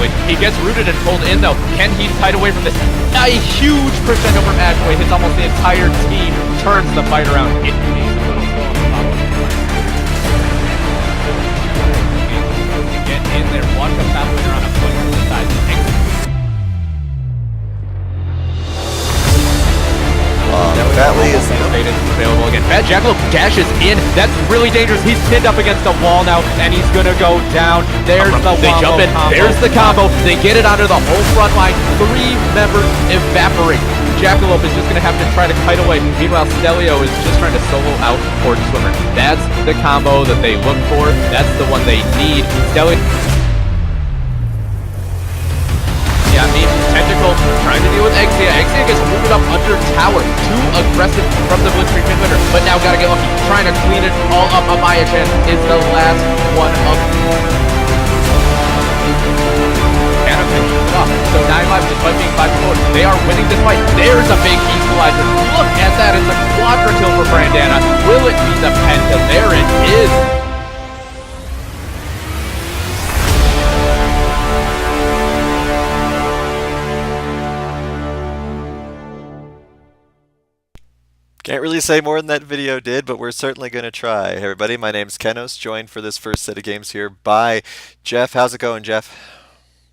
aggressively. He gets rooted and pulled in though. Can he fight away from this? A huge crescendo from Ashway hits almost the entire team, turns the fight around. It needs a little slow on the top of it. To get in there, watch the top winner on a foot from the side. Fatley is available again. Bad Jackalope dashes in. That's really dangerous. He's pinned up against the wall now, and he's gonna go down. There's the they jump in. Combo. There's the combo. They get it onto the whole front line. 3 members evaporate. Jackalope is just gonna have to try to kite away. Meanwhile, Stelio is just trying to solo out Port Swimmer. That's the combo that they look for. That's the one they need. Stelio. Yeah, I mean, Tentacle trying to deal with Exia. Exia gets moved up under tower. Too aggressive from the Blitzkrieg mid winner, but now gotta get lucky. Trying to clean it all up. Amaya-chan is the last one of Canada finishes it off. So 9 lives despite being 5-4. They are winning this fight. There's a big equalizer. Look at that. It's a quadra kill for Brandana. Will it be the penta? There it is. Can't really say more than that video did, but we're certainly going to try. Hey everybody, my name's Kenos, joined for this first set of games here by Jeff. How's it going, Jeff?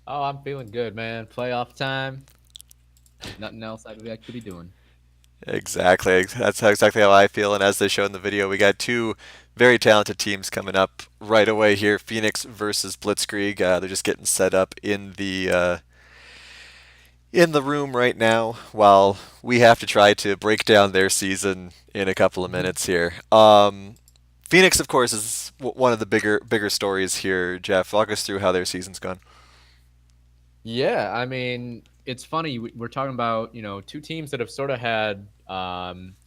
Oh, I'm feeling good, man. Playoff time. Nothing else I could actually be doing. Exactly. That's exactly how I feel, and as they show in the video, we got 2 very talented teams coming up right away here. Phoenix versus Blitzkrieg. They're just getting set up in the room right now while we have to try to break down their season in a couple of minutes here. Phoenix, of course, is one of the bigger stories here. Jeff, walk us through how their season's gone. Yeah, I mean, it's funny. We're talking about, 2 teams that have sort of had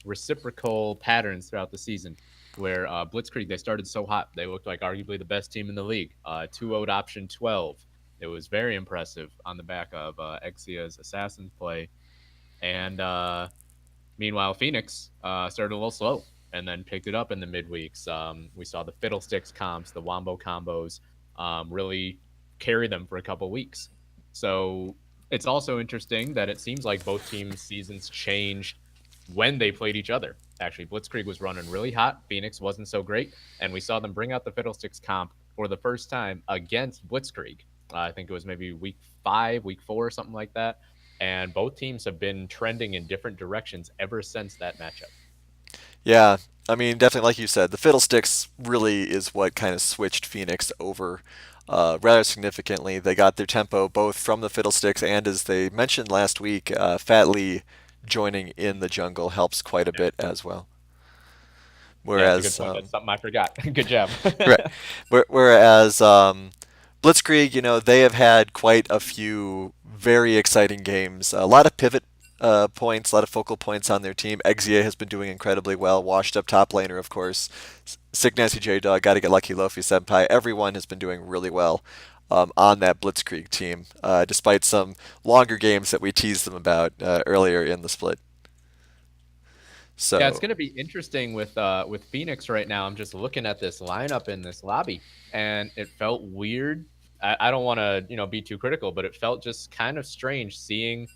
reciprocal patterns throughout the season, where Blitzkrieg, they started so hot. They looked like arguably the best team in the league. 2-0'd option 12. It was very impressive on the back of Exia's Assassin's play. And meanwhile, Phoenix started a little slow and then picked it up in the midweeks. We saw the Fiddlesticks comps, the Wombo combos really carry them for a couple weeks. So it's also interesting that it seems like both teams' seasons changed when they played each other. Actually, Blitzkrieg was running really hot. Phoenix wasn't so great. And we saw them bring out the Fiddlesticks comp for the first time against Blitzkrieg. I think it was maybe week 5, week 4, something like that. And both teams have been trending in different directions ever since that matchup. Yeah, I mean, definitely like you said, the Fiddlesticks really is what kind of switched Phoenix over rather significantly. They got their tempo both from the Fiddlesticks and, as they mentioned last week, Fatley joining in the jungle helps quite a bit as well. Whereas, that's a good point. That's something I forgot. Good job. Right. Whereas Blitzkrieg, they have had quite a few very exciting games. A lot of pivot points, a lot of focal points on their team. Exia has been doing incredibly well. Washed up top laner, of course. Sick Nasty J-Dog, Gotta Get Lucky Lofi Senpai. Everyone has been doing really well on that Blitzkrieg team, despite some longer games that we teased them about earlier in the split. So yeah, it's going to be interesting with Phoenix right now. I'm just looking at this lineup in this lobby, and it felt weird. I don't want to be too critical, but it felt just kind of strange seeing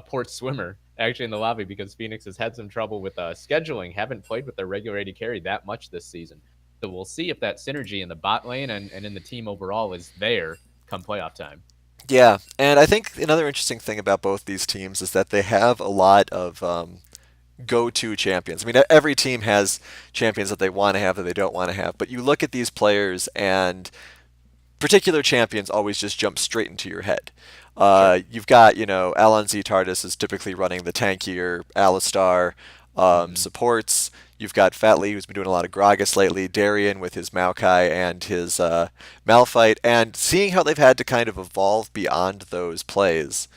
Port Swimmer actually in the lobby, because Phoenix has had some trouble with scheduling. Haven't played with their regular AD carry that much this season. So we'll see if that synergy in the bot lane and in the team overall is there come playoff time. Yeah, and I think another interesting thing about both these teams is that they have a lot of go-to champions. I mean, every team has champions that they want to have that they don't want to have, but you look at these players and particular champions always just jump straight into your head. Sure. You've got, Alan Z Tardis is typically running the tankier Alistar supports. You've got Fatley, who's been doing a lot of Gragas lately, Darien with his Maokai and his Malphite, and seeing how they've had to kind of evolve beyond those plays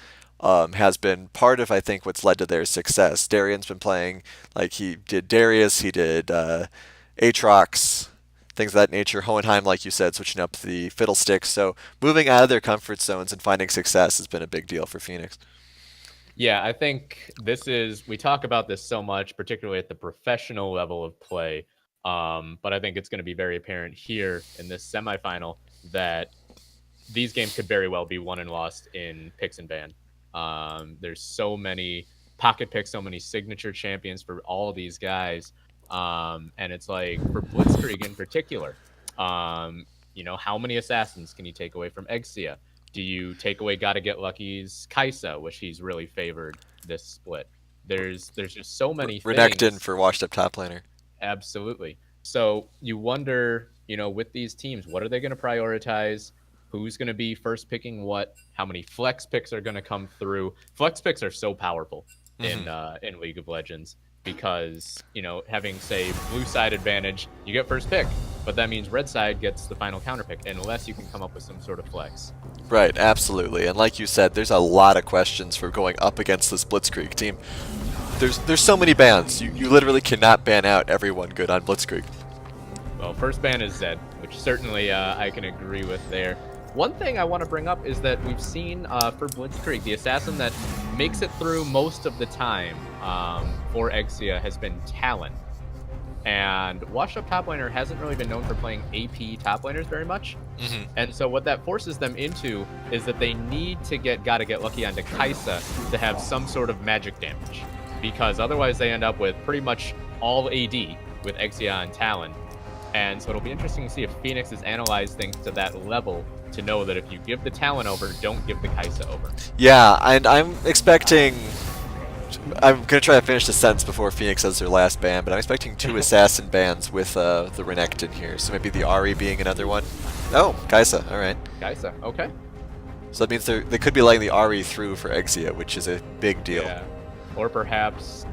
has been part of, I think, what's led to their success. Darian's been playing like he did Darius, he did Aatrox, things of that nature. Hohenheim, like you said, switching up the Fiddlesticks. So moving out of their comfort zones and finding success has been a big deal for Phoenix. Yeah, I think we talk about this so much, particularly at the professional level of play. But I think it's going to be very apparent here in this semifinal that these games could very well be won and lost in picks and ban. There's so many pocket picks, so many signature champions for all these guys. And it's like for Blitzkrieg in particular, how many assassins can you take away from Exia? Do you take away Gotta Get Lucky's Kaisa, which he's really favored this split? There's just so many Renekton things. for washed up top laner. Absolutely. So you wonder, with these teams, what are they going to prioritize? Who's going to be first picking what? How many flex picks are going to come through? Flex picks are so powerful in League of Legends because having say blue side advantage, you get first pick, but that means red side gets the final counter pick unless you can come up with some sort of flex. Right, absolutely. And like you said, there's a lot of questions for going up against this Blitzkrieg team. There's so many bans. You literally cannot ban out everyone good on Blitzkrieg. Well, first ban is Zed, which certainly I can agree with there. One thing I want to bring up is that we've seen for Blitzkrieg, the assassin that makes it through most of the time for Exia has been Talon. And Washed Up Top Laner hasn't really been known for playing AP top laners very much. And so what that forces them into is that they need to Gotta Get Lucky onto Kaisa to have some sort of magic damage. Because otherwise they end up with pretty much all AD with Exia and Talon. And so it'll be interesting to see if Phoenix has analyzed things to that level to know that if you give the Talon over, don't give the Kaisa over. Yeah, and I'm expecting... I'm going to try to finish the sentence before Phoenix has their last ban, but I'm expecting 2 assassin bans with the Renekton here. So maybe the Ahri being another one. Oh, Kaisa, alright. Kaisa, okay. So that means they could be letting the Ahri through for Exia, which is a big deal. Yeah. Or perhaps...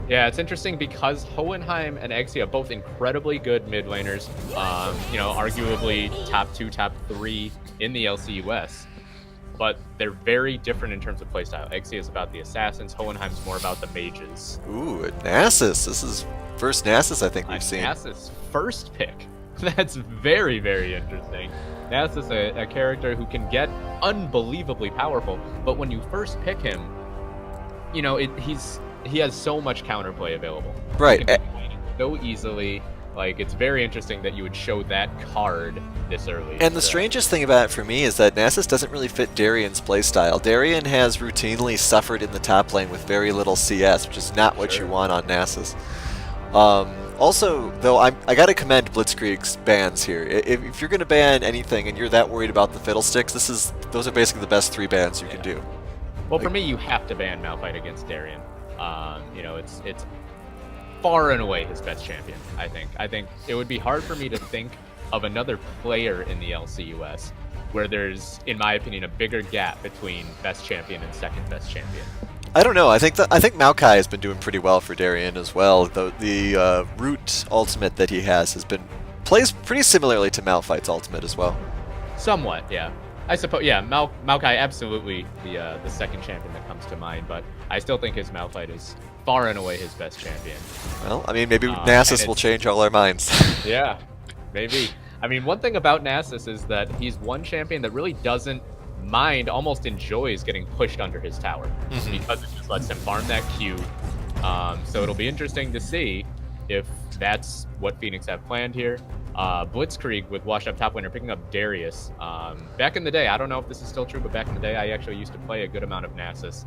Yeah, it's interesting because Hohenheim and Exia are both incredibly good mid laners. Arguably top 2, top 3 in the LCUS. But they're very different in terms of playstyle. Exia is about the assassins, Hohenheim's more about the mages. Ooh, Nasus. This is first Nasus I think we've seen. Nasus first pick. That's very, very interesting. Nasus, a character who can get unbelievably powerful, but when you first pick him, he has so much counterplay available. Right. He can be so easily. Like, it's very interesting that you would show that card this early. And the strangest thing about it for me is that Nasus doesn't really fit Darian's playstyle. Darian has routinely suffered in the top lane with very little CS, which is not what you want on Nasus. Also, though, I gotta commend Blitzkrieg's bans here. If you're gonna ban anything and you're that worried about the fiddlesticks, those are basically the best 3 bans you can do. Well, for me, you have to ban Malphite against Darian. It's far and away his best champion, I think. I think it would be hard for me to think of another player in the LCUS where there's, in my opinion, a bigger gap between best champion and second best champion. I don't know. I think Maokai has been doing pretty well for Darian as well. The root ultimate that he has plays pretty similarly to Malphite's ultimate as well. Somewhat, yeah. I suppose, yeah. Maokai absolutely the second champion that comes to mind, but I still think his Malphite is far and away his best champion. Well, I mean, maybe Nasus will change all our minds. Yeah, maybe. I mean, one thing about Nasus is that he's one champion that really doesn't mind, almost enjoys getting pushed under his tower because it just lets him farm that Q. So it'll be interesting to see if that's what Phoenix have planned here. Blitzkrieg with Washed Up Top Laner picking up Darius. Back in the day, I don't know if this is still true, but back in the day, I actually used to play a good amount of Nasus.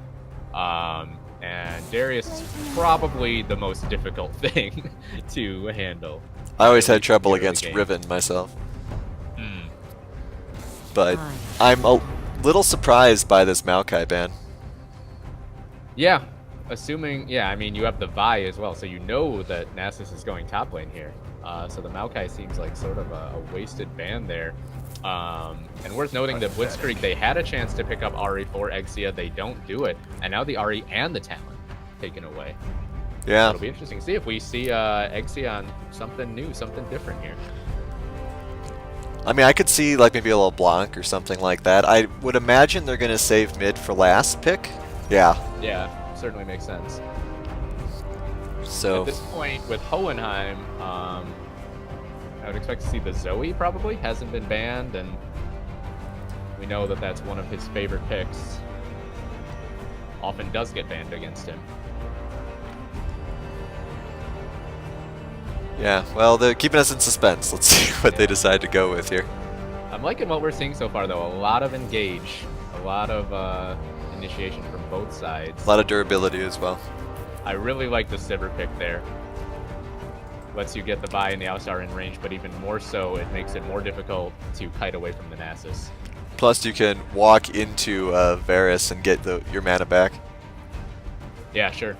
And Darius is probably the most difficult thing to handle. I always had trouble against Riven myself. But I'm a little surprised by this Maokai ban. Yeah, I mean, you have the Vi as well, so you know that Nasus is going top lane here. So the Maokai seems like sort of a wasted ban there. And worth noting that Blitzkrieg, they had a chance to pick up Ahri for Exia, they don't do it, and now the Ahri and the Talon taken away. Yeah. So it'll be interesting to see if we see Exia on something new, something different here. I mean, I could see like maybe a little Blanc or something like that. I would imagine they're going to save mid for last pick. Yeah. Yeah, certainly makes sense. So at this point with Hohenheim, I would expect to see the Zoe probably. Hasn't been banned, and we know that that's one of his favorite picks. Often does get banned against him. Yeah, well, they're keeping us in suspense. Let's see what they decide to go with here. I'm liking what we're seeing so far, though. A lot of engage, a lot of initiation from both A sides. lot of durability as well. I really like the Sivir pick there. Lets you get the buy and the Alistar in range, but even more so, it makes it more difficult to kite away from the Nasus. Plus, you can walk into Varus and get your mana back. Yeah, sure.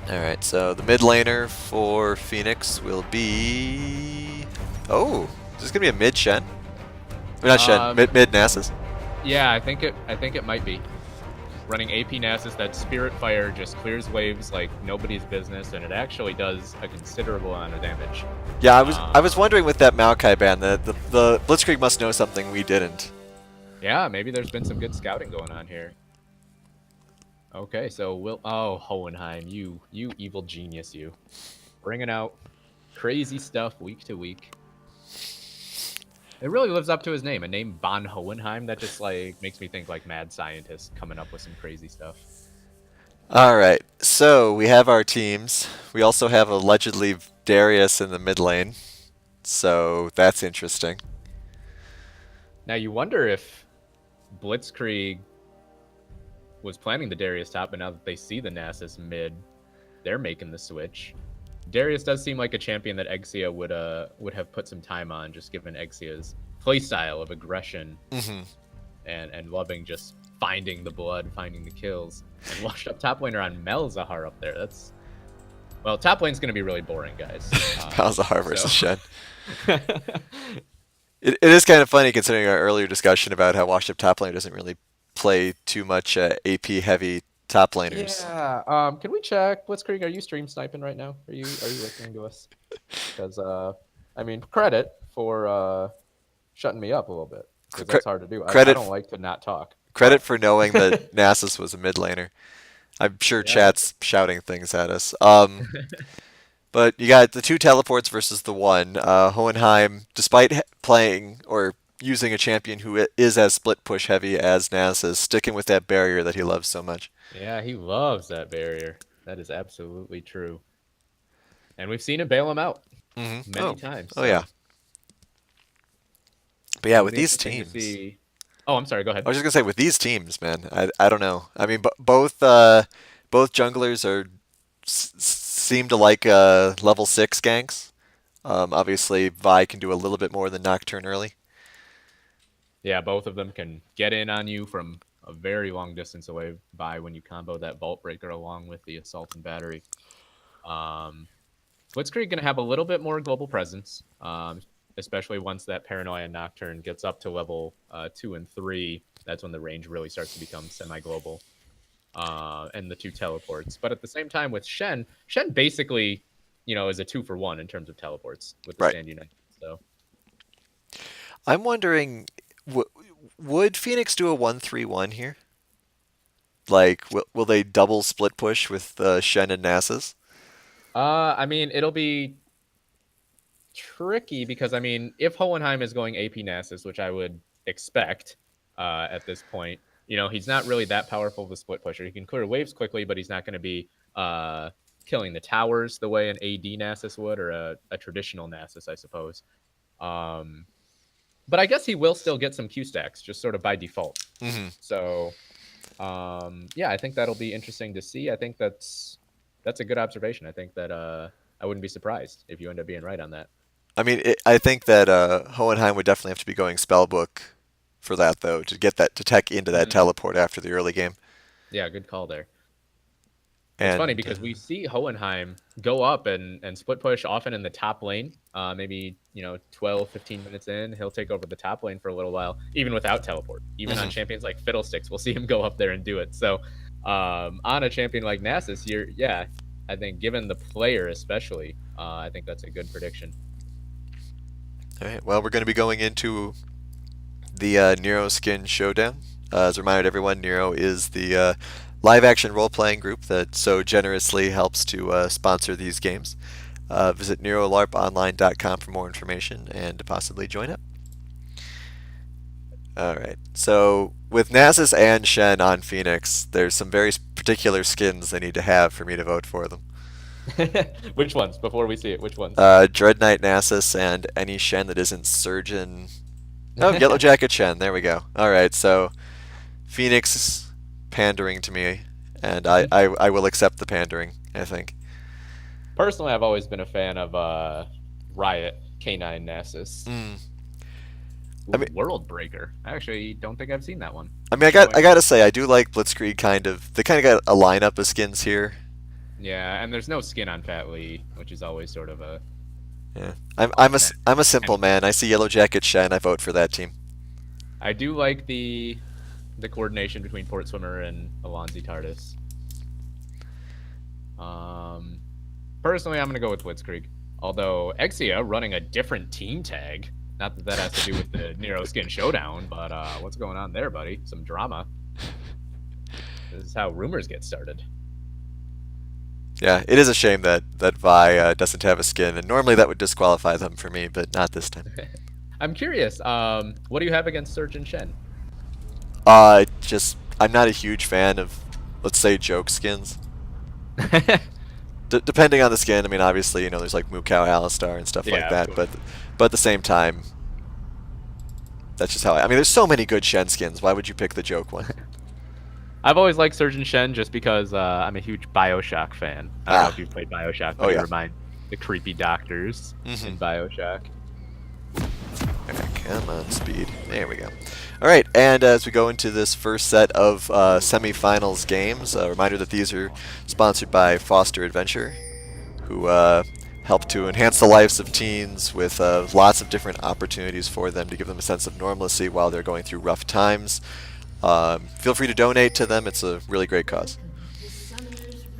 Alright, so the mid laner for Phoenix will be... Oh, is this going to be a mid Shen? Or not Shen, Um, mid Nasus. yeah, I think it might be. Running AP Nasus, that Spirit Fire just clears waves like nobody's business, and it actually does a considerable amount of damage. Yeah, I was Um, wondering with that Maokai ban, the Blitzkrieg must know something we didn't. yeah, maybe there's been some good scouting going on here. Okay, so Hohenheim, you evil genius, you bringing out crazy stuff week to week. It really lives up to his name, a name Von Hohenheim. That just like makes me think like mad scientist coming up with some crazy stuff. Alright, so we have our teams. We also have allegedly Darius in the mid lane, so that's interesting. Now you wonder if Blitzkrieg was planning the Darius top, but now that they see the Nasus mid, they're making the switch. Darius does seem like a champion that Exia would have put some time on, just given Exia's playstyle of aggression Hmm. and loving just finding the blood, finding the kills. And washed up top laner on Melzahar up there. That's well, top lane's gonna be really boring, guys. Malzahar versus So Shen. It is kind of funny considering our earlier discussion about how washed up top laner doesn't really play too much AP heavy top laners. yeah. Can we check Blitzkrieg? Are you stream sniping right now? Are you listening to us? Because I mean, credit for shutting me up a little bit because Cre- that's hard to do. I credit don't like to not talk, credit but for knowing that Nasus was a mid laner. I'm sure yeah, chat's shouting things at us. But you got the two teleports versus the one. Hohenheim, despite playing or using a champion who is as split push heavy as Nasus, sticking with that barrier that he loves so much. yeah, he loves that barrier. That is absolutely true, and we've seen him bail him out many Oh, times. oh yeah. So But yeah, it'll with be these interesting to teams, see. Oh, I'm sorry. Go I ahead. was just gonna say with these teams, man, I don't know. I mean, both junglers seem to like level 6 ganks. Obviously, Vi can do a little bit more than Nocturne early. Yeah, both of them can get in on you from a very long distance away by when you combo that Vault Breaker along with the Assault and Battery. Um, Blitzkrieg going to have a little bit more global presence, especially once that Paranoia Nocturne gets up to level 2 and 3. That's when the range really starts to become semi-global, and the two teleports. But at the same time with Shen basically, is a 2-for-1 in terms of teleports with the Right. Stand United. So I'm wondering, w would Phoenix do a 1-3-1 here? Like, will they double split push with Shen and Nasus? I mean, it'll be tricky because I mean, if Hohenheim is going AP Nasus, which I would expect at this point, he's not really that powerful of a split pusher. He can clear waves quickly, but he's not going to be killing the towers the way an AD Nasus would or a traditional Nasus, I suppose. Um, but I guess he will still get some Q stacks just sort of by default. Hmm. So yeah, I think that'll be interesting to see. I think that's a good observation. I think that I wouldn't be surprised if you end up being right on that. I mean, I think that Hohenheim would definitely have to be going spellbook for that, though, to get that to tech into that Mm, teleport after the early game. yeah, good call there. It's funny And because we see Hohenheim go up and split push often in the top lane. Maybe, 12, 15 minutes in, he'll take over the top lane for a little while, even without teleport. Even on mhm. champions like Fiddlesticks, we'll see him go up there and do it. So on a champion like Nasus, yeah, I think given the player especially, I think that's a good prediction. All right. Well, we're going to be going into the Nero Skin Showdown. As a reminder to everyone, Nero is the live action role playing group that so generously helps to sponsor these games. Visit NeroLARPOnline.com for more information and to possibly join up. All right. So with Nasus and Shen on Phoenix, there's some very particular skins they need to have for me to vote for them. Which ones? Before we see it, which ones? Dread Knight Nasus and any Shen that isn't Surgeon. Oh, Yellow Jacket Shen. There we go. All right, so Phoenix is pandering to me, and I will accept the pandering, I think. Personally, I've always been a fan of Riot K9 Nasus. Mm. I Ooh, mean, World Breaker. I actually don't think I've seen that one. I mean, Showing. I gotta say, I do like Blitzkrieg. Kind of, they kind of got a lineup of skins here. Yeah, and there's no skin on Fat Lee, which is always sort of a Yeah, problematic. I'm a simple man. I see Yellow Jacket Shen, I vote for that team. I do like the coordination between Port Swimmer and Alonzi Tardis. Um, Personally, I'm gonna go with Blitzkrieg. Although Exia running a different team tag. Not that that has to do with the Nero Skin Showdown, but what's going on there, buddy? Some drama. This is how rumors get started. Yeah, it is a shame that Vi doesn't have a skin, and normally that would disqualify them for me, but not this time. I'm curious. What do you have against Surgeon Shen? Just I'm not a huge fan of, let's say, joke skins. Depending on the skin, I mean, obviously, there's like Mukau Alistar and stuff like Yeah, of that, course. but at the same time, that's just how I mean, there's so many good Shen skins. Why would you pick the joke one? I've always liked Surgeon Shen just because I'm a huge Bioshock fan. I don't know if Ah, you've played Bioshock, oh but it yeah. reminds the creepy doctors Mm-hmm. in Bioshock. Come on, speed. There we go. All right, and as we go into this first set of semifinals games, a reminder that these are sponsored by Foster Adventure, who help to enhance the lives of teens with lots of different opportunities for them to give them a sense of normalcy while they're going through rough times. Feel free to donate to them. It's a really great cause.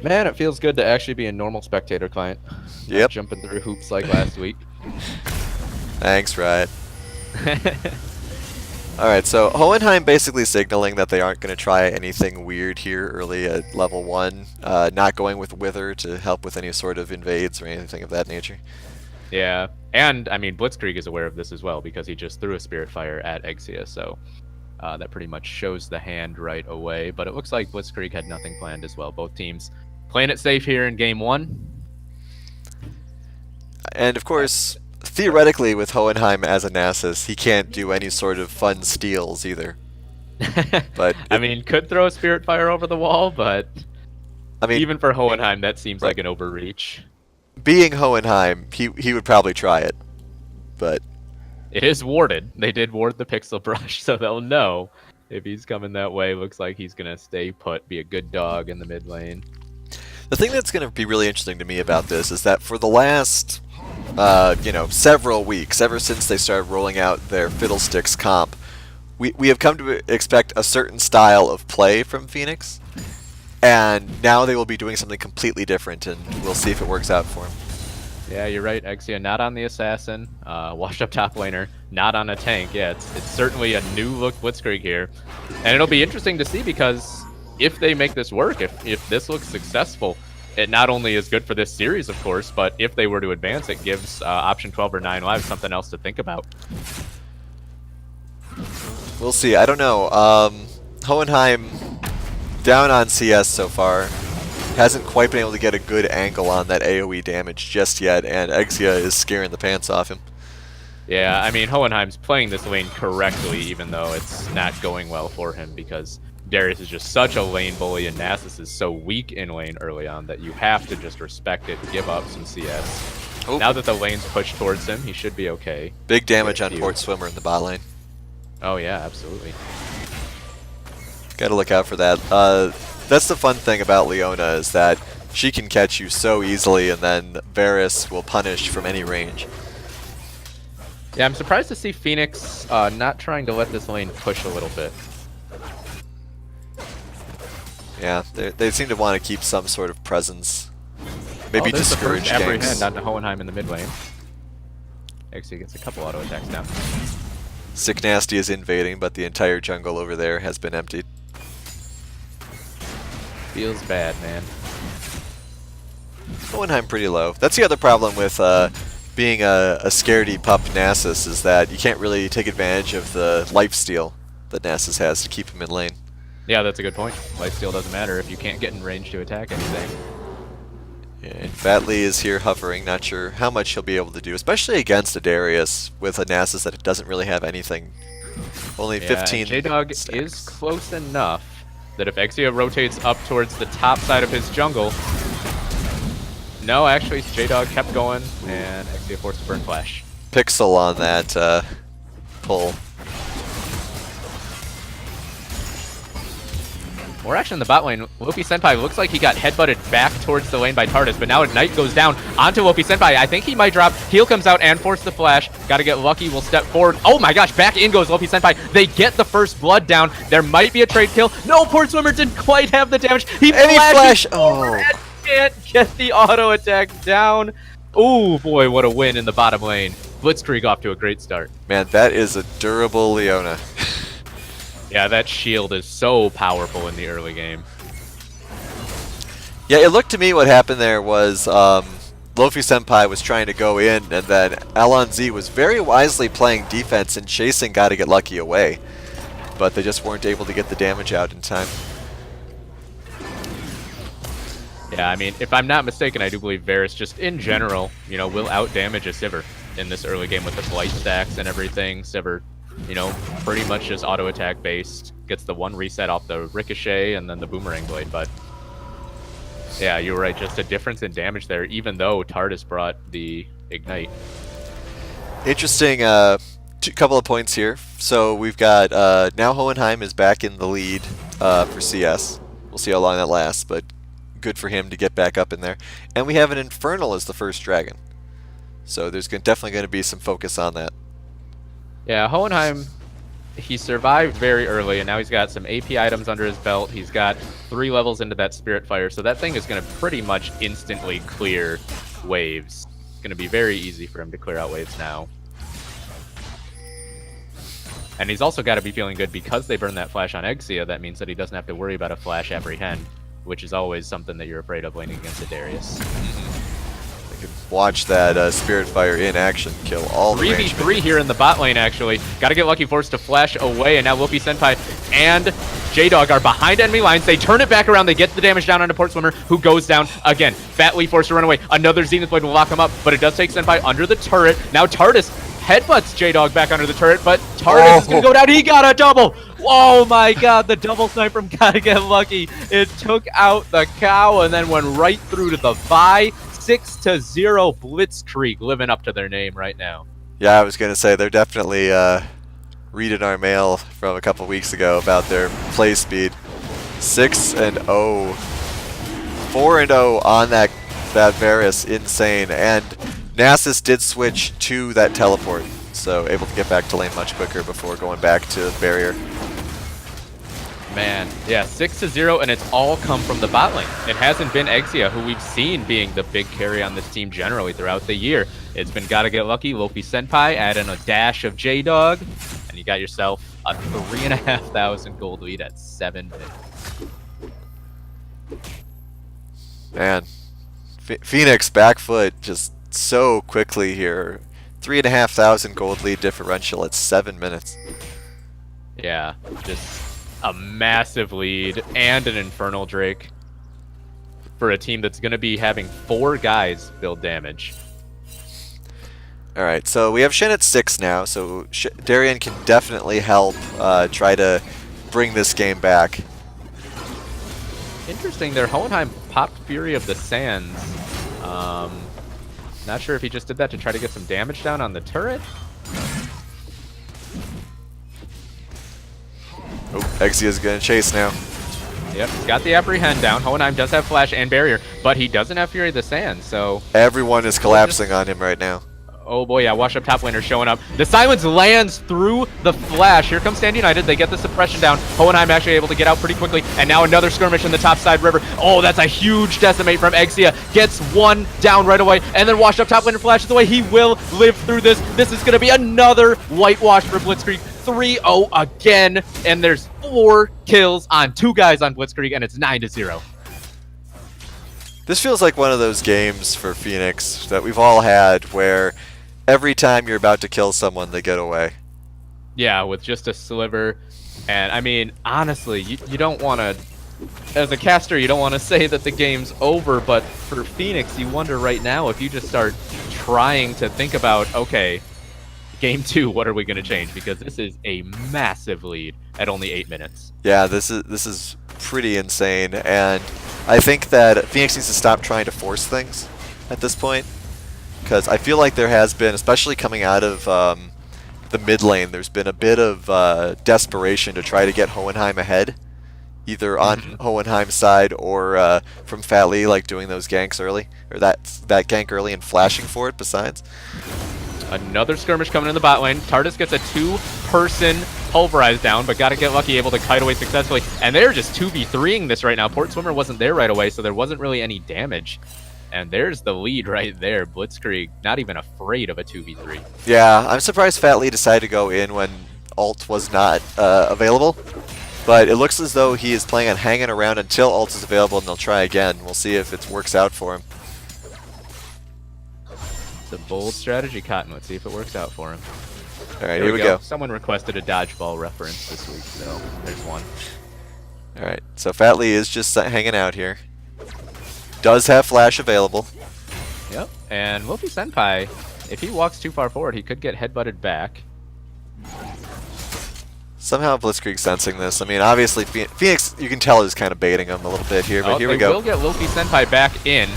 Man, it feels good to actually be a normal spectator client, not Yep. jumping through hoops like last week. Thanks, Riot. Alright, so Hohenheim basically signaling that they aren't going to try anything weird here early at level 1, not going with Wither to help with any sort of invades or anything of that nature. Yeah, and I mean Blitzkrieg is aware of this as well because he just threw a Spirit Fire at Exia, so that pretty much shows the hand right away. But it looks like Blitzkrieg had nothing planned as well. Both teams playing it safe here in game one. And of course, theoretically with Hohenheim as a Nasus, he can't do any sort of fun steals either. But I mean, could throw a Spirit Fire over the wall, but I mean, even for Hohenheim, that seems right, like an overreach. being Hohenheim, he would probably try it. But It is warded. They did ward the Pixel Brush, so they'll know if he's coming that way. Looks like he's going to stay put, be a good dog in the mid lane. the thing that's going to be really interesting to me about this is that for the last, several weeks, ever since they started rolling out their Fiddlesticks comp, we have come to expect a certain style of play from Phoenix, and now they will be doing something completely different, and we'll see if it works out for them. Yeah, you're right, Exia. Not on the assassin, washed up top laner, not on a tank. Yeah, it's certainly a new look Blitzkrieg here, and it'll be interesting to see because if they make this work, if this looks successful, it not only is good for this series, of course, but if they were to advance, it gives option 12 or 9 lives something else to think about. We'll see. I don't know. Hohenheim down on CS so far. Hasn't quite been able to get a good angle on that AoE damage just yet, and Exia is scaring the pants off him. Yeah, I mean, Hohenheim's playing this lane correctly, even though it's not going well for him because Darius is just such a lane bully and Nasus is so weak in lane early on that you have to just respect it, give up some CS. Oh, Now that the lane's pushed towards him, he should be okay. big damage on Port Swimmer in the bot lane. Oh yeah, absolutely. Gotta look out for that. That's the fun thing about Leona is that she can catch you so easily, and then Varus will punish from any range. Yeah, I'm surprised to see Phoenix not trying to let this lane push a little bit. Yeah, they seem to want to keep some sort of presence. Maybe There's the discourage first apprehend ganks. onto Hohenheim in the mid lane. Actually gets a couple auto attacks now. Sick Nasty is invading, but the entire jungle over there has been emptied. Feels bad, man. Hohenheim pretty low. That's the other problem with being a scaredy pup Nasus is that you can't really take advantage of the lifesteal that Nasus has to keep him in lane. Yeah, that's a good point. Lifesteal doesn't matter if you can't get in range to attack anything. And Batley is here hovering, not sure how much he'll be able to do, especially against a Darius with a Nasus that doesn't really have anything. Only Yeah, and 15 J-Dog is stacks. close enough that if Exia rotates up towards the top side of his jungle... No, actually, J-Dog kept going, and Exia forced a burn flash. Pixel on that pull. More action in the bot lane. Lopi Senpai looks like he got headbutted back towards the lane by Tardis, but now Ignite goes down onto Lopi Senpai. I think he might drop. Heal comes out and force the flash. Gotta get lucky. We'll step forward. Oh my gosh, back in goes Lopi Senpai. They get the first blood down. There might be a trade kill. No, Port Swimmer didn't quite have the damage. He flashed over and can't get the auto attack down. Oh boy, what a win in the bottom lane. Blitzkrieg off to a great start. Man, that is a durable Leona. Yeah, that shield is so powerful in the early game. Yeah, it looked to me what happened there was Lofi Senpai was trying to go in, and then Alonz was very wisely playing defense and chasing Gotta Get Lucky away. But they just weren't able to get the damage out in time. Yeah, I mean, if I'm not mistaken, I do believe Varus just in general, you know, will out-damage a Sivir in this early game with the Blight stacks and everything. Sivir, you know, pretty much just auto-attack based. Gets the one reset off the Ricochet and then the Boomerang Blade, but... Yeah, you were right, just a difference in damage there, even though Tardis brought the Ignite. Interesting couple of points here. So we've got, now Hohenheim is back in the lead for CS. We'll see how long that lasts, but good for him to get back up in there. And we have an Infernal as the first dragon. So there's definitely going to be some focus on that. Yeah, Hohenheim, he survived very early, and now he's got some AP items under his belt. He's got 3 levels into that Spirit Fire, so that thing is going to pretty much instantly clear waves. It's going to be very easy for him to clear out waves now. And he's also got to be feeling good because they burned that flash on Exia. That means that he doesn't have to worry about a flash apprehend, which is always something that you're afraid of laning against a Darius. Watch that Spirit Fire in action kill all the 3v3 here in the bot lane, actually. Gotta get Lucky forced to flash away, and now Lopi Senpai and J-Dog are behind enemy lines. They turn it back around. They get the damage down onto Port Swimmer, who goes down again. Batley forced to run away. Another Zenith Blade will lock him up, but it does take Senpai under the turret. Now Tardis headbutts J-Dog back under the turret, but Tardis is gonna go down. He got a double! Oh my god, the double snipe from Gotta Get Lucky. It took out the cow and then went right through to the Vi. 6-0 Blitzkrieg living up to their name right now. Yeah, I was going to say they're definitely reading our mail from a couple weeks ago about their play speed. 6-0. 4-0 on that Varus, insane. And Nasus did switch to that teleport, so able to get back to lane much quicker before going back to the barrier. Man, yeah, 6-0, and it's all come from the bot lane. It hasn't been Exia, who we've seen being the big carry on this team generally throughout the year. It's been Gotta Get Lucky, Lopi Senpai, add in a dash of J-Dog, and you got yourself a 3,500 gold lead at 7 minutes. Man, Phoenix back foot just so quickly here. 3,500 gold lead differential at 7 minutes. Yeah, just a massive lead and an Infernal Drake for a team that's going to be having 4 guys build damage. Alright, so we have Shen at 6 now, so Darien can definitely help try to bring this game back. Interesting there, Hohenheim popped Fury of the Sands. Not sure if he just did that to try to get some damage down on the turret. Oh, Exia's gonna chase now. Yep, he's got the apprehend down. Hohenheim does have flash and barrier, but he doesn't have Fury of the Sand, so... Everyone is collapsing on him right now. Oh boy, yeah, wash up top laner showing up. The silence lands through the flash. Here comes Stand United. They get the suppression down. Hohenheim actually able to get out pretty quickly, and now another skirmish in the top side river. Oh, that's a huge decimate from Exia. Gets one down right away, and then wash up top laner flashes away. He will live through this. This is going to be another whitewash for Blitzkrieg. 3-0 again, and there's 4 kills on 2 guys on Blitzkrieg, and it's 9-0. This feels like one of those games for Phoenix that we've all had where every time you're about to kill someone, they get away. Yeah, with just a sliver. And, I mean, honestly, you don't want to as a caster, you don't want to say that the game's over, but for Phoenix, you wonder right now if you just start trying to think about, okay, game 2, what are we going to change? Because this is a massive lead at only 8 minutes. Yeah, this is pretty insane, and I think that Phoenix needs to stop trying to force things at this point, because I feel like there has been, especially coming out of the mid lane, there's been a bit of desperation to try to get Hohenheim ahead, either on Hohenheim's side or from Fat Lee, like doing those ganks early, or that gank early and flashing for it besides. Another skirmish coming in the bot lane. Tardis gets a 2-person pulverize down, but gotta get lucky, able to kite away successfully. And they're just 2v3ing this right now. Port Swimmer wasn't there right away, so there wasn't really any damage. And there's the lead right there. Blitzkrieg not even afraid of a 2v3. Yeah, I'm surprised Fat Lee decided to go in when ult was not available. But it looks as though he is planning on hanging around until ult is available, and they'll try again. We'll see if it works out for him. It's a bold strategy, Cotton. Let's see if it works out for him. All right, here we go. Someone requested a dodgeball reference this week, so there's one. All right, so Fat Lee is just hanging out here. Does have flash available. Yep, and Luffy Senpai, if he walks too far forward, he could get headbutted back. Somehow Blitzkrieg sensing this. I mean, obviously Phoenix, you can tell, is kind of baiting him a little bit here, but here we go. They will get Luffy Senpai back in,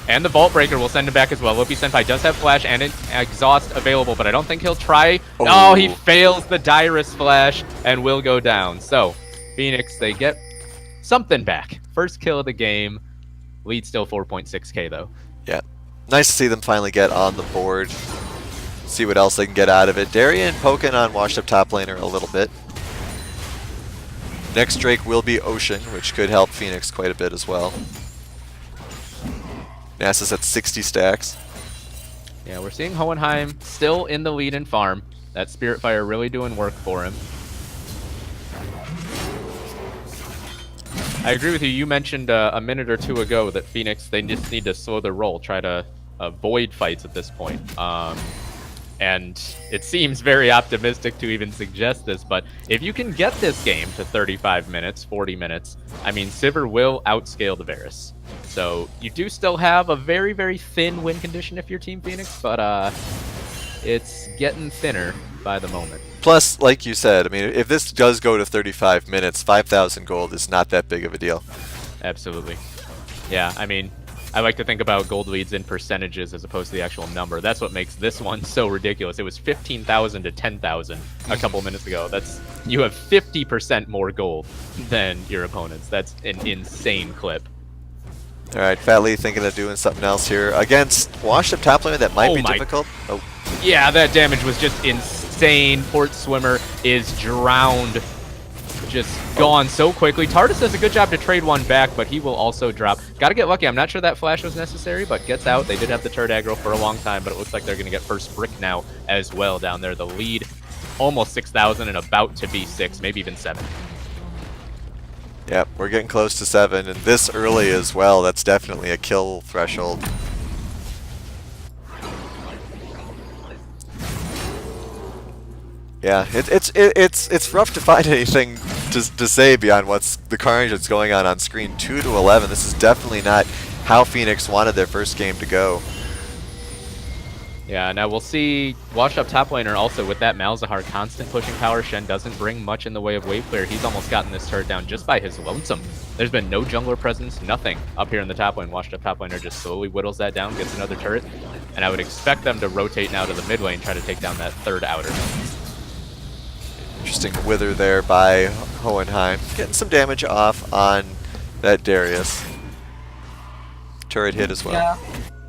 and the Vault Breaker will send him back as well. Luffy Senpai does have flash and an exhaust available, but I don't think he'll try. Oh, he fails the Dyrus flash and will go down. So, Phoenix, they get something back. First kill of the game. Lead still 4.6k though. Yeah. Nice to see them finally get on the board. See what else they can get out of it. Darien poking on washed up top laner a little bit. Next Drake will be Ocean, which could help Phoenix quite a bit as well. Nasus at 60 stacks. Yeah, we're seeing Hohenheim still in the lead in farm. That Spirit Fire really doing work for him. I agree with you. You mentioned a minute or two ago that Phoenix, they just need to slow their roll, try to avoid fights at this point. And it seems very optimistic to even suggest this, but if you can get this game to 35 minutes, 40 minutes, I mean, Sivir will outscale the Varus. So you do still have a very, very thin win condition if you're Team Phoenix, but it's getting thinner by the moment. Plus, like you said, I mean, if this does go to 35 minutes, 5,000 gold is not that big of a deal. Absolutely. Yeah, I mean, I like to think about gold leads in percentages as opposed to the actual number. That's what makes this one so ridiculous. It was 15,000 to 10,000 a couple minutes ago. You have 50% more gold than your opponents. That's an insane clip. All right, Fat Lee thinking of doing something else here against washed up top laner. That might be difficult. Oh. Yeah, that damage was just insane. Port Swimmer is drowned. Just gone so quickly. Tardis does a good job to trade one back, but he will also drop. Gotta get lucky. I'm not sure that flash was necessary, but gets out. They did have the turret aggro for a long time, but it looks like they're going to get first brick now as well down there. The lead, almost 6,000 and about to be 6, maybe even 7. Yep, we're getting close to 7, and this early as well. That's definitely a kill threshold. Yeah, it's rough to find anything to say beyond what's the carnage that's going on screen. 2-11. This is definitely not how Phoenix wanted their first game to go. Yeah, now we'll see washed up top laner also with that Malzahar constant pushing power. Shen doesn't bring much in the way of wave clear. He's almost gotten this turret down just by his lonesome. There's been no jungler presence, nothing up here in the top lane. Washed up top laner just slowly whittles that down, gets another turret. And I would expect them to rotate now to the mid lane, try to take down that third outer. Interesting wither there by Hohenheim. Getting some damage off on that Darius. Turret hit as well. Yeah.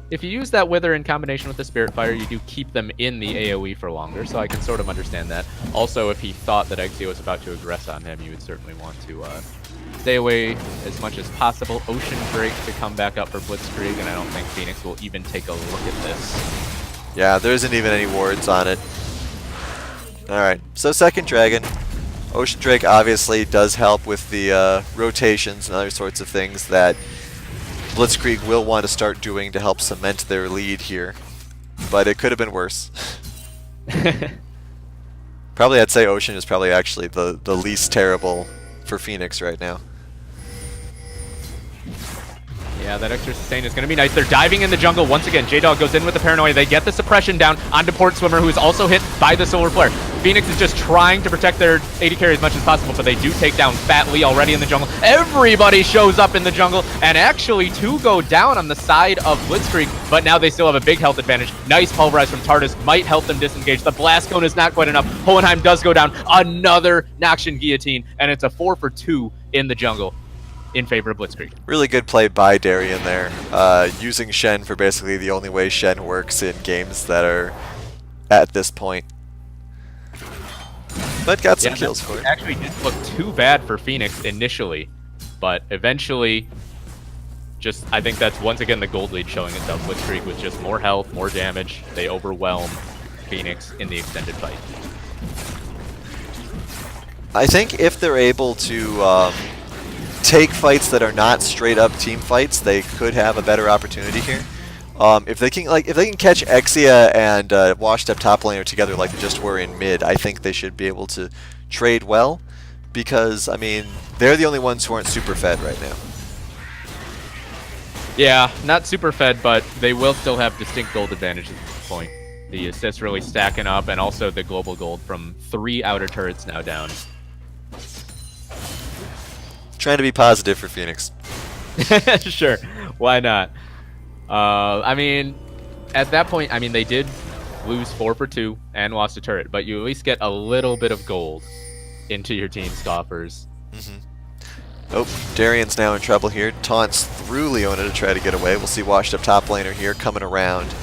If you use that wither in combination with the Spirit Fire, you do keep them in the AoE for longer, so I can sort of understand that. Also, if he thought that Exio was about to aggress on him, you would certainly want to stay away as much as possible. Ocean Drake to come back up for Blitzkrieg, and I don't think Phoenix will even take a look at this. Yeah, there isn't even any wards on it. Alright, so second dragon. Ocean Drake obviously does help with the rotations and other sorts of things that Blitzkrieg will want to start doing to help cement their lead here. But it could have been worse. Probably I'd say Ocean is probably actually the least terrible for Phoenix right now. Yeah, that extra sustain is going to be nice. They're diving in the jungle. Once again, J-Dog goes in with the paranoia. They get the suppression down onto Port Swimmer, who is also hit by the Solar Flare. Phoenix is just trying to protect their AD carry as much as possible, but they do take down Fat Lee already in the jungle. Everybody shows up in the jungle, and actually 2 go down on the side of Blitzkrieg, but now they still have a big health advantage. Nice pulverize from Tardis might help them disengage. The Blast Cone is not quite enough. Hohenheim does go down. Another Noxian Guillotine, and it's a 4 for 2 in the jungle in favor of Blitzkrieg. Really good play by Darien there, using Shen for basically the only way Shen works in games that are at this point. But got some kills for it. Actually didn't look too bad for Phoenix initially, but eventually, I think that's once again the gold lead showing itself. Blitzkrieg with just more health, more damage. They overwhelm Phoenix in the extended fight. I think if they're able to take fights that are not straight up team fights, they could have a better opportunity here. If they can catch Exia and Washed Up top laner together like they just were in mid, I think they should be able to trade well, because I mean they're the only ones who aren't super fed right now. Yeah, not super fed, but they will still have distinct gold advantage at this point. The assists really stacking up, and also the global gold from 3 outer turrets now down. Trying to be positive for Phoenix. Sure, why not? I mean, at that point, I mean, they did lose 4 for 2 and lost a turret, but you at least get a little bit of gold into your team's coffers. Oh, Darien's now in trouble here. Taunts through Leona to try to get away. We'll see Washed Up top laner here coming around.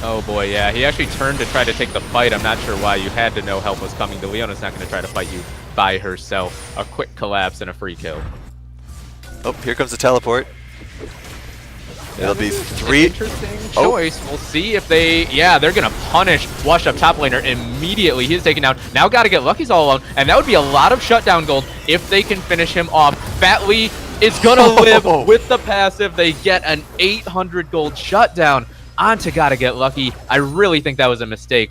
Oh boy, yeah, he actually turned to try to take the fight. I'm not sure why. You had to know help was coming. The Leona's not going to try to fight you by herself. A quick collapse and a free kill. Oh, here comes the teleport. It'll be 3. Interesting choice. We'll see if they... Yeah, they're going to punish Washed Up top laner immediately. He's taken down. Now got to get Lucky's all alone. And that would be a lot of shutdown gold if they can finish him off. Fat Lee is going to live with the passive. They get an 800 gold shutdown onto Gotta Get Lucky. I really think that was a mistake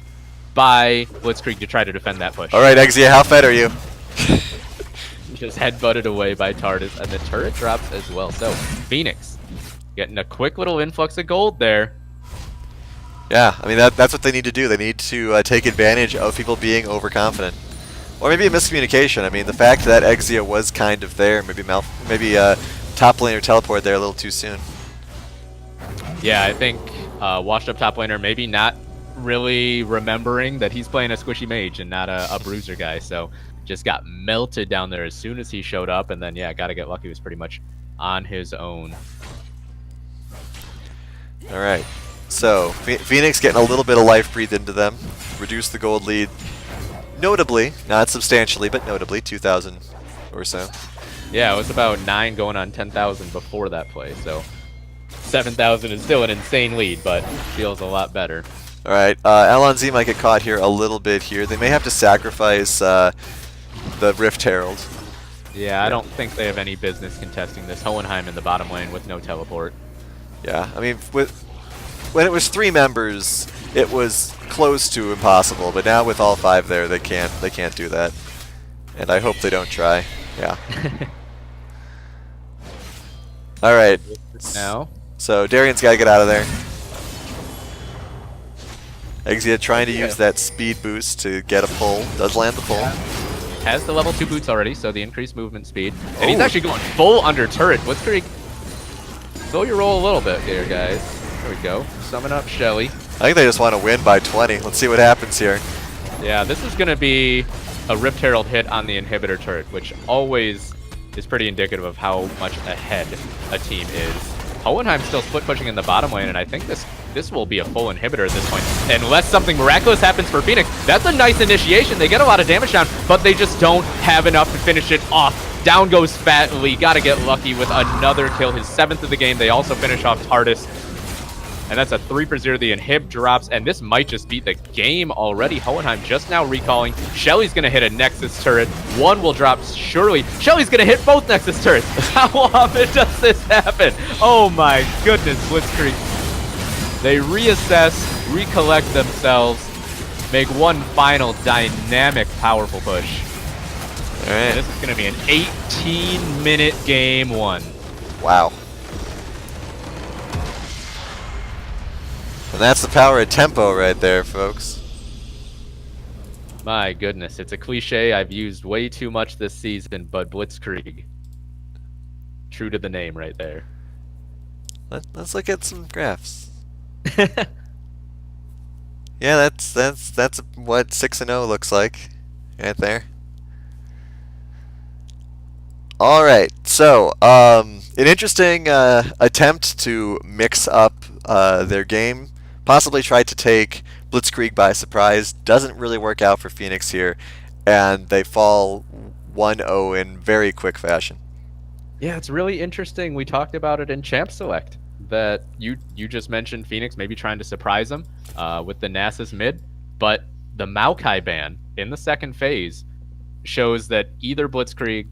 by Blitzkrieg to try to defend that push. All right, Exia, how fed are you? Just headbutted away by Tardis, and the turret drops as well. So, Phoenix getting a quick little influx of gold there. Yeah, I mean, that's what they need to do. They need to take advantage of people being overconfident. Or maybe a miscommunication. I mean, the fact that Exia was kind of there, maybe top laner teleport there a little too soon. Yeah, I think Washed Up top laner maybe not really remembering that he's playing a squishy mage and not a bruiser guy, so just got melted down there as soon as he showed up, and then, yeah, Gotta Get Lucky was pretty much on his own. All right, so Phoenix getting a little bit of life breathed into them, reduced the gold lead notably, not substantially, but notably, 2,000 or so. Yeah, it was about 9 going on 10,000 before that play, so 7,000 is still an insane lead, but feels a lot better. All right, LNZ might get caught here a little bit here. They may have to sacrifice the Rift Herald. Yeah, I don't think they have any business contesting this. Hohenheim in the bottom lane with no teleport. Yeah, I mean, when it was 3 members, it was close to impossible. But now with all 5 there, they can't do that. And I hope they don't try. Yeah. All right. Now. So Darien's got to get out of there. Exia trying to use that speed boost to get a pull. Does land the pull. Has the level 2 boots already, so the increased movement speed. And he's actually going full under turret. Blitzkrieg, slow your roll a little bit here, guys. There we go. Summon up Shelly. I think they just want to win by 20. Let's see what happens here. Yeah, this is going to be a Rift Herald hit on the inhibitor turret, which always is pretty indicative of how much ahead a team is. Hohenheim's still split pushing in the bottom lane, and I think this will be a full inhibitor at this point. Unless something miraculous happens for Phoenix. That's a nice initiation. They get a lot of damage down, but they just don't have enough to finish it off. Down goes Fat Lee. Gotta get lucky with another kill, his 7th of the game. They also finish off Tardis. And that's a 3 for 0. The inhib drops, and this might just beat the game already. Hohenheim just now recalling. Shelly's going to hit a Nexus turret. 1 will drop surely. Shelly's going to hit both Nexus turrets. How often does this happen? Oh my goodness, Blitzkrieg. They reassess, recollect themselves, make one final dynamic, powerful push. All right. And this is going to be an 18-minute game 1. Wow. And that's the power of tempo right there, folks. My goodness, it's a cliche I've used way too much this season, but Blitzkrieg, true to the name right there. Let's look at some graphs. Yeah, that's what 6-0 looks like, right there. All right, so an interesting attempt to mix up their game, possibly try to take Blitzkrieg by surprise. Doesn't really work out for Phoenix here, and they fall 1-0 in very quick fashion. Yeah, it's really interesting. We talked about it in Champ Select that you just mentioned Phoenix maybe trying to surprise them with the Nasus mid, but the Maokai ban in the second phase shows that either Blitzkrieg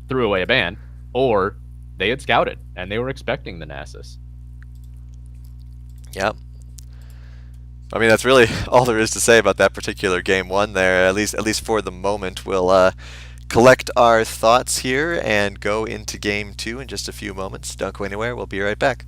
threw away a ban or they had scouted and they were expecting the Nasus. Yep. I mean, that's really all there is to say about that particular game one there. At least for the moment, we'll collect our thoughts here and go into game two in just a few moments. Don't go anywhere. We'll be right back.